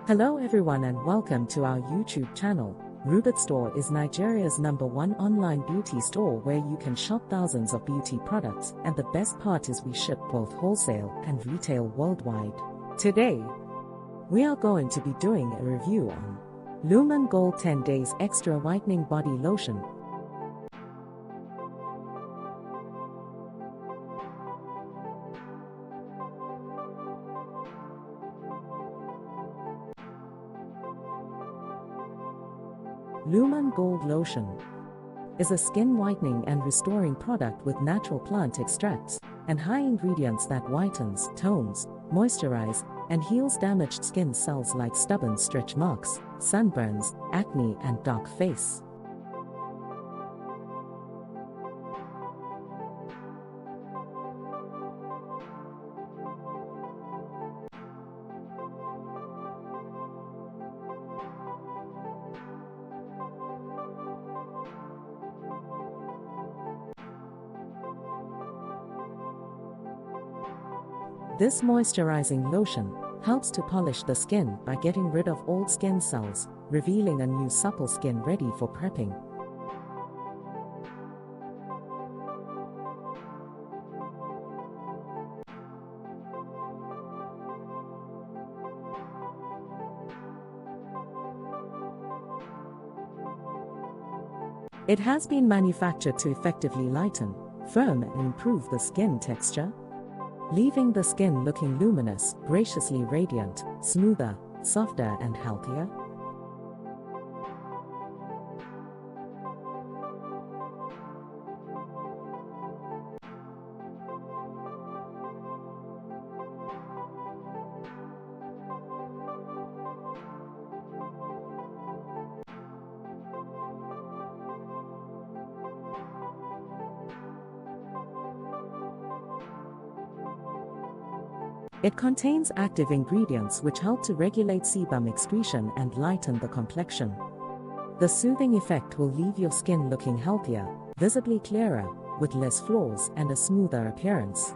Hello everyone and welcome to our YouTube channel. Rubitstore is Nigeria's #1 online beauty store where you can shop thousands of beauty products, and the best part is we ship both wholesale and retail worldwide. Today, we are going to be doing a review on Lumine Gold 10 Days Extra Whitening Body Lotion. Lumine Gold Lotion is a skin whitening and restoring product with natural plant extracts and high ingredients that whitens, tones, moisturize, and heals damaged skin cells like stubborn stretch marks, sunburns, acne, and dark face. This moisturizing lotion helps to polish the skin by getting rid of old skin cells, revealing a new supple skin ready for prepping. It has been manufactured to effectively lighten, firm, and improve the skin texture, leaving the skin looking luminous, graciously radiant, smoother, softer, and healthier. It contains active ingredients which help to regulate sebum excretion and lighten the complexion. The soothing effect will leave your skin looking healthier, visibly clearer, with less flaws and a smoother appearance.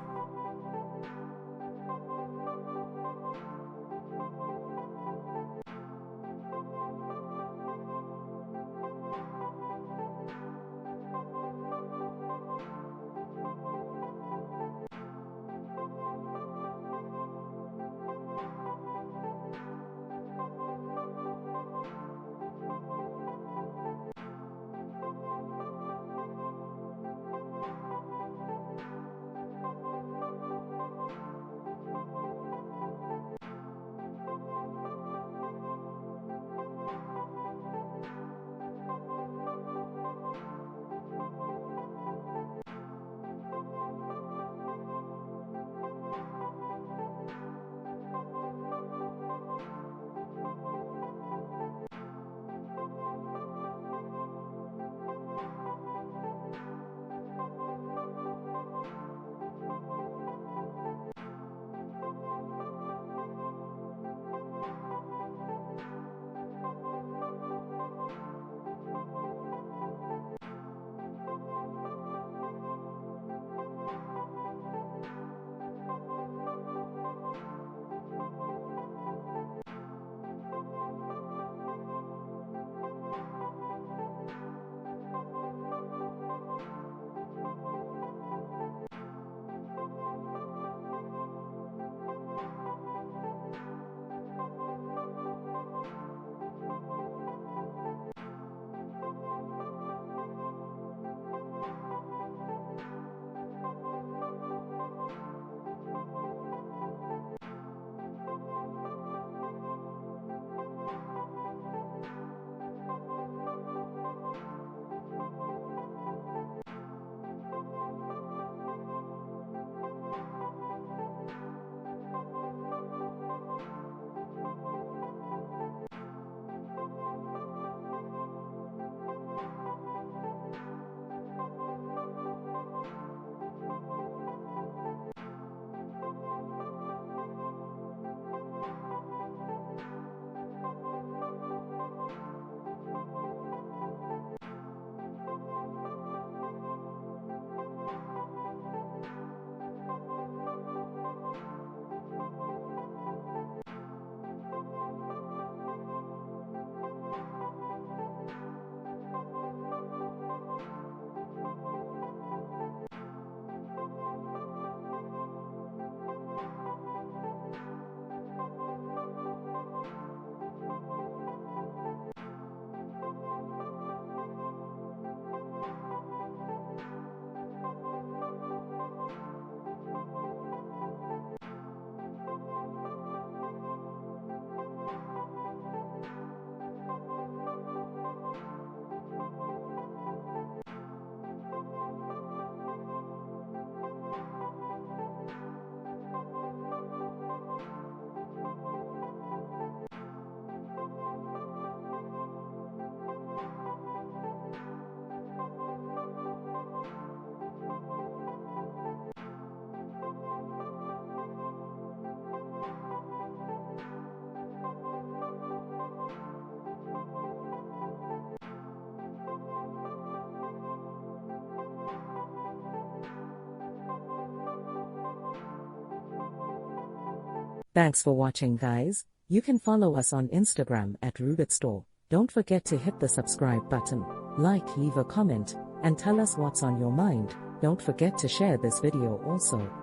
Thanks for watching, guys. You can follow us on Instagram at Rubitstore. Don't forget to hit the subscribe button, like, leave a comment, and tell us what's on your mind. Don't forget to share this video also.